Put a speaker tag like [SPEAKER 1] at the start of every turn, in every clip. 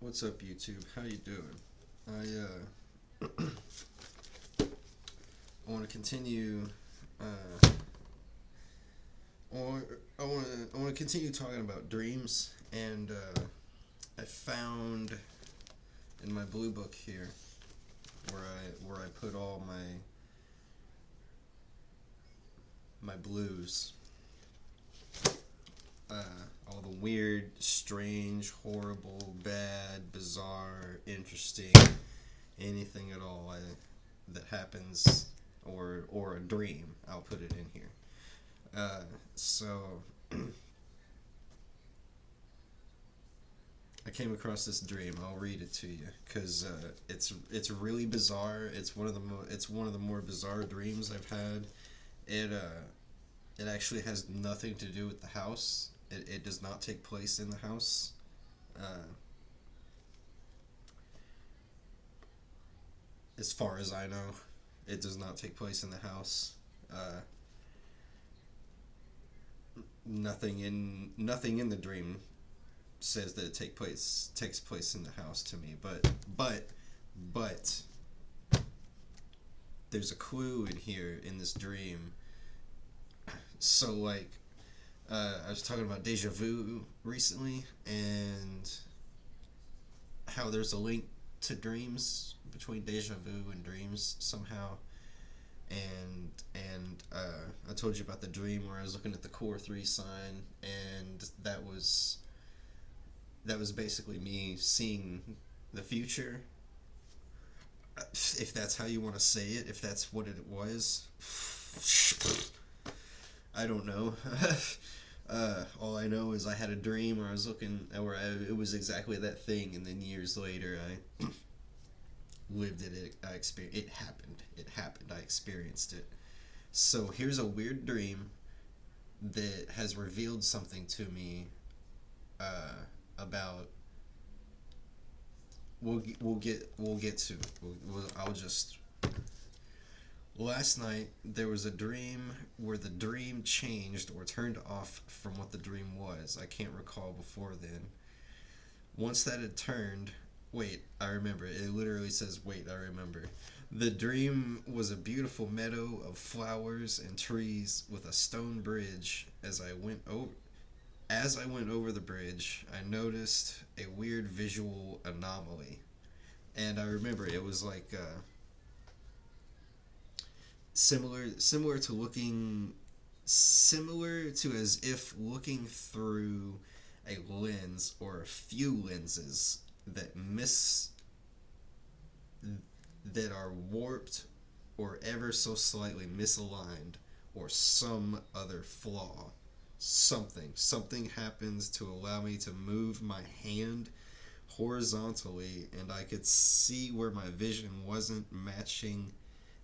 [SPEAKER 1] What's up, YouTube? How you doing? I want to continue. Or I want to continue talking about dreams, and I found in my blue book here where I put all my blues, uh, all the weird, strange, horrible, bad, bizarre, interesting, anything at all that happens, or a dream. I'll put it in here. So I came across this dream. I'll read it to you because it's really bizarre. It's one of the more bizarre dreams I've had. It actually has nothing to do with the house. It does not take place in the house. Uh, as far as I know, it does not take place in the house. Uh, nothing in the dream says that it takes place in the house to me. But there's a clue in here in this dream. So I was talking about deja vu recently, and how there's a link to dreams between deja vu and dreams somehow. And I told you about the dream where I was looking at the core 3 sign, and that was basically me seeing the future, if that's how you want to say it, if that's what it was. I don't know. All I know is I had a dream where I was looking, it was exactly that thing, and then years later I lived it. I experienced it. Happened. It happened. I experienced it. So here's a weird dream that has revealed something to me about. We'll get to. I'll just. Last night there was a dream where the dream changed or turned off from what the dream was. I can't recall before then. Once that had turned, wait, I remember. It literally says, wait, I remember. The dream was a beautiful meadow of flowers and trees with a stone bridge. As I went over the bridge, I noticed a weird visual anomaly. And I remember it was like similar to as if looking through a lens or a few lenses that are warped or ever so slightly misaligned, or some other flaw. Something happens to allow me to move my hand horizontally, and I could see where my vision wasn't matching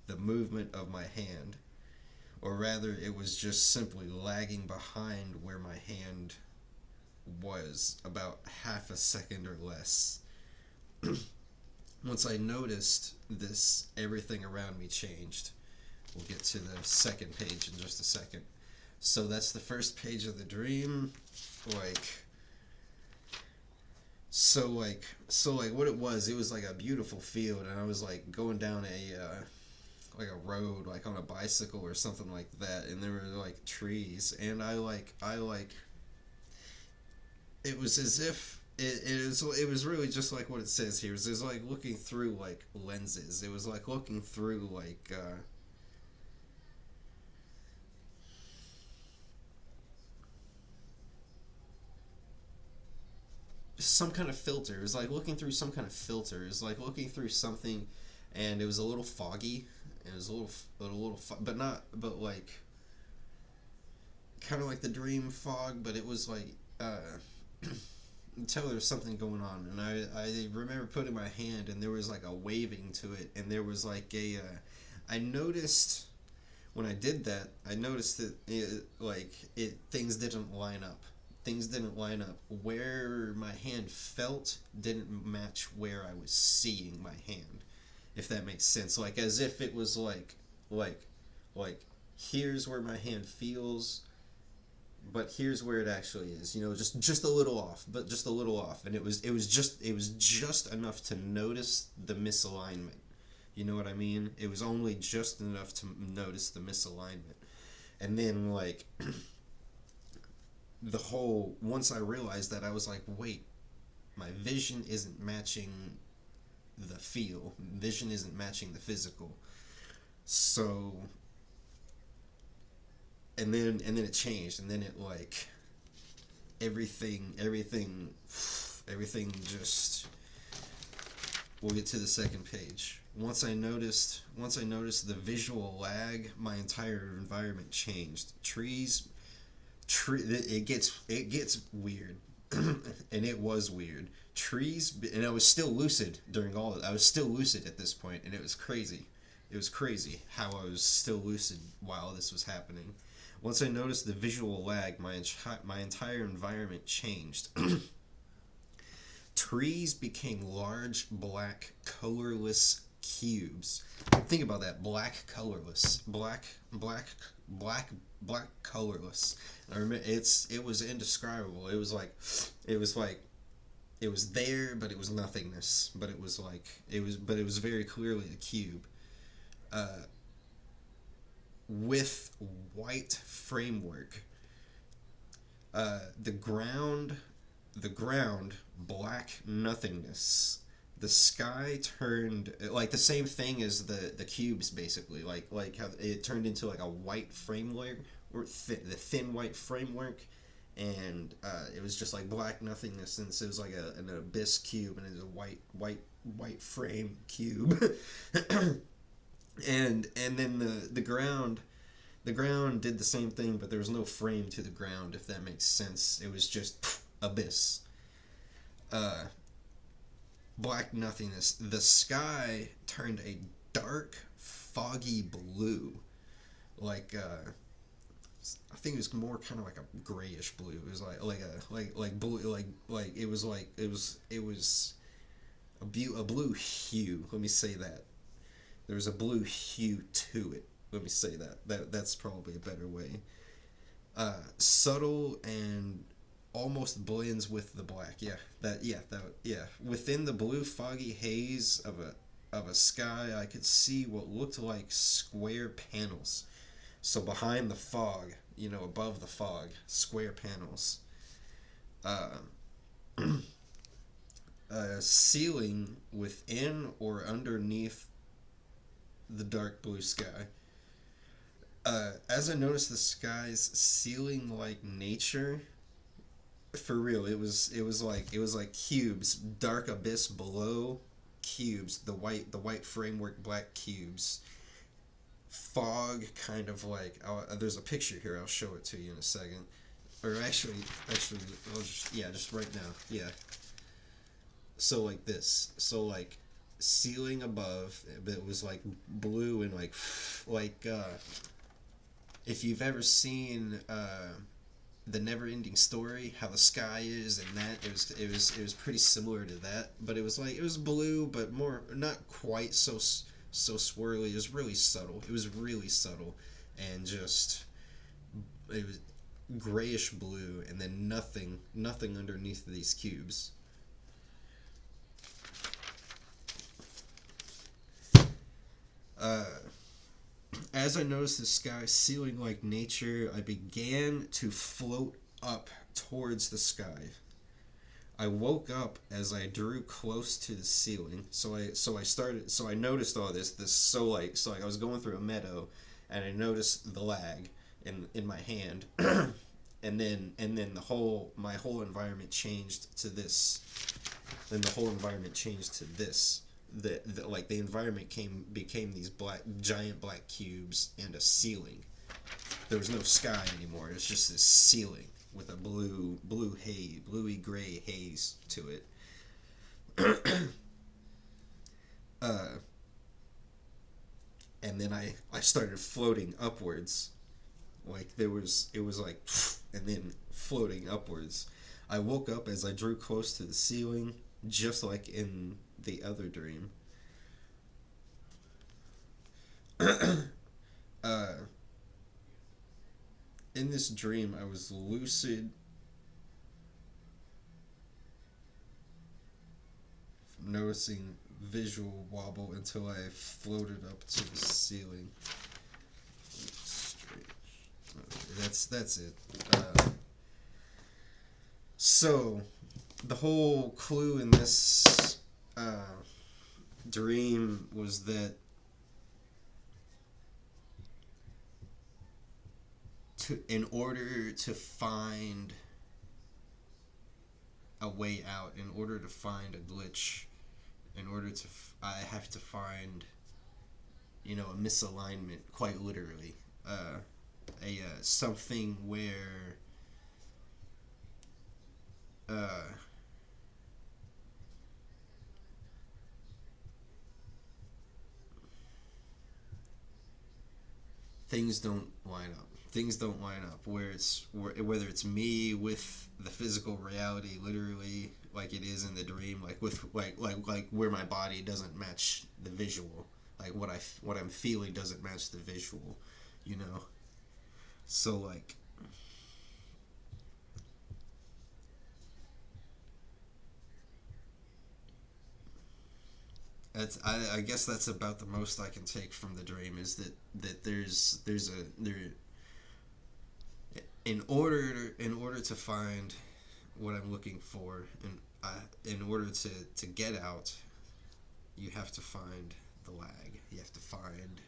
[SPEAKER 1] the movement of my hand, or rather it was just simply lagging behind where my hand was about half a second or less. Once I noticed this, everything around me changed. We'll get to the second page in just a second. So that's the first page of the dream. What it was like a beautiful field, and I was like going down a road, like on a bicycle or something like that, and there were like trees, and I it was as if it was really just like what it says here. It was like looking through like lenses. It was like looking through some kind of filter. It was like looking through some kind of filter. It was like looking through something, and it was a little foggy. It was but not, but like kind of like the dream fog. But it was like tell there was something going on, and I remember putting my hand, and there was like a waving to it, and there was like I noticed when I did that, I noticed that things didn't line up. Things didn't line up. Where my hand felt didn't match where I was seeing my hand, if that makes sense. Like as if it was like here's where my hand feels. but here's where it actually is. You know, just a little off, but just a little off, and it was just enough to notice the misalignment. You know what I mean? It was only just enough to notice the misalignment, and then like the whole once I realized that, I was like, wait, my vision isn't matching the feel. Vision isn't matching the physical. So and then it changed, and then it like everything just. We'll get to the second page. Once I noticed the visual lag, my entire environment changed. It gets weird, and it was weird. Trees, and I was still lucid during all of it. I was still lucid at this point, and it was crazy. It was crazy how I was still lucid while this was happening. Once I noticed the visual lag, my entire environment changed. Trees became large, black, colorless cubes. Think about that. Black, colorless. Black, colorless. I remember it was indescribable. It was there, but it was nothingness. But it was very clearly the cube. With white framework. The ground, black nothingness. The sky turned like the same thing as the cubes, basically. Like how it turned into like a white framework, or the thin white framework, and it was just like black nothingness, and so it was like an abyss cube, and it was a white frame cube. And then the ground did the same thing, but there was no frame to the ground, if that makes sense. It was just abyss. Black nothingness. The sky turned a dark, foggy blue. Like I think it was more kind of like a grayish blue. It was like blue, like it was a blue hue. Let me say that. There was a blue hue to it. Let me say that's probably a better way. Subtle and almost blends with the black. Within the blue foggy haze of a sky, I could see what looked like square panels. So behind the fog, above the fog, square panels. A ceiling within or underneath the dark blue sky. As I noticed the sky's ceiling like nature, for real, it was like cubes, dark abyss below, cubes, the white framework, black cubes, fog, kind of like. There's a picture here. I'll show it to you in a second, or actually, just right now, yeah. So like this, so like ceiling above, but it was like blue and if you've ever seen the Never-Ending Story, how the sky is, and that it was pretty similar to that, but it was blue, but more not quite so swirly. It was really subtle. And just it was grayish blue, and then nothing underneath these cubes. As I noticed the sky ceiling like nature, I began to float up towards the sky. I woke up as I drew close to the ceiling. So I noticed all this so I was going through a meadow, and I noticed the lag in my hand. and then my whole environment changed to this. Then the whole environment changed to this. The environment became these giant black cubes and a ceiling. There was no sky anymore. It was just this ceiling with a bluey gray haze to it. And then I started floating upwards. It was like, and then floating upwards. I woke up as I drew close to the ceiling, just like in the other dream. in this dream I was lucid from noticing visual wobble until I floated up to the ceiling. Straight. Okay, that's it. So the whole clue in this dream was that in order to find a way out, in order to find a glitch, in order to I have to find, a misalignment, quite literally, a something where uh, things don't line up. Things don't line up. Whether it's me with the physical reality, literally like it is in the dream, like with like where my body doesn't match the visual, like what I'm feeling doesn't match the visual, you know. So like I guess that's about the most I can take from the dream is that there's a there in order to find what I'm looking for, and in order to get out, you have to find the lag. You have to find,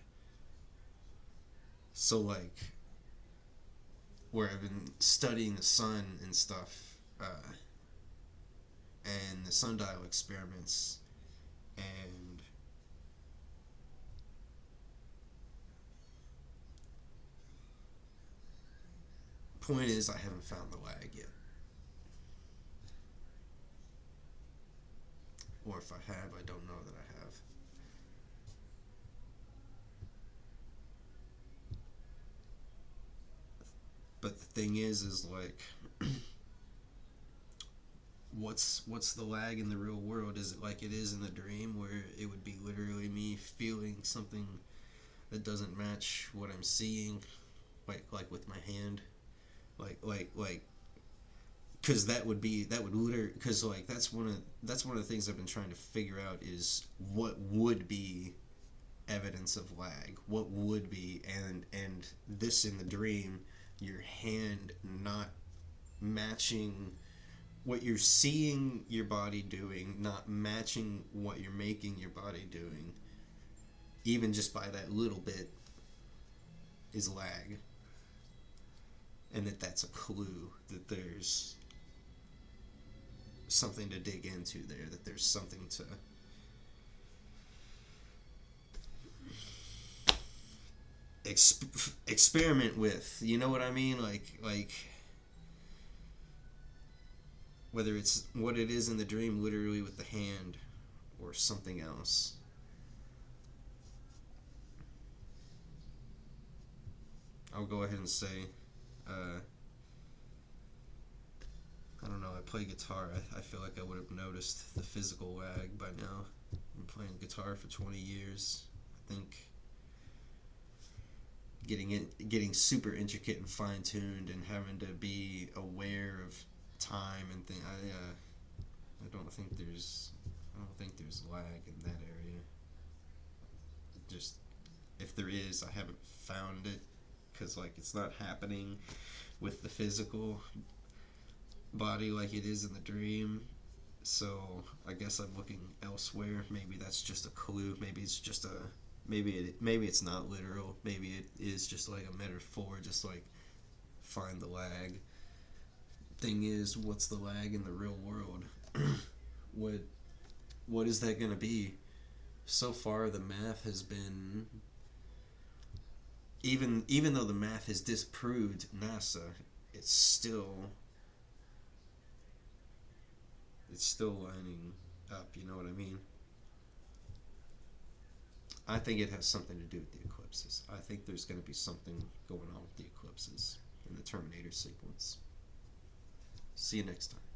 [SPEAKER 1] so like where I've been studying the sun and stuff, and the sundial experiments, and point is I haven't found the lag yet. Or if I have, I don't know that I have. But the thing is like, what's the lag in the real world? Is it like it is in the dream, where it would be literally me feeling something that doesn't match what I'm seeing, like with my hand, like because that would literally, because like that's one of the things I've been trying to figure out is what would be evidence of lag, what would be, and this in the dream, your hand not matching what you're seeing your body doing, not matching what you're making your body doing, even just by that little bit, is lag. And that's a clue that there's something to dig into there, that there's something to experiment with. You know what I mean? Like whether it's what it is in the dream, literally with the hand, or something else. I'll go ahead and say, I don't know, I play guitar. I feel like I would have noticed the physical lag by now. I've been playing guitar for 20 years. I think getting super intricate and fine tuned and having to be aware of time and thing. I don't think there's lag in that area. Just if there is, I haven't found it, because like it's not happening with the physical body like it is in the dream. So I guess I'm looking elsewhere. Maybe that's just a clue. Maybe it's just a maybe it's not literal. Maybe it is just like a metaphor. Just like find the lag. Thing is, what's the lag in the real world? what what is that gonna be? So far, the math has been, even though the math has disproved NASA, it's still it's still lining up. You know what I mean? I think it has something to do with the eclipses. I think there's going to be something going on with the eclipses in the Terminator sequence. See you next time.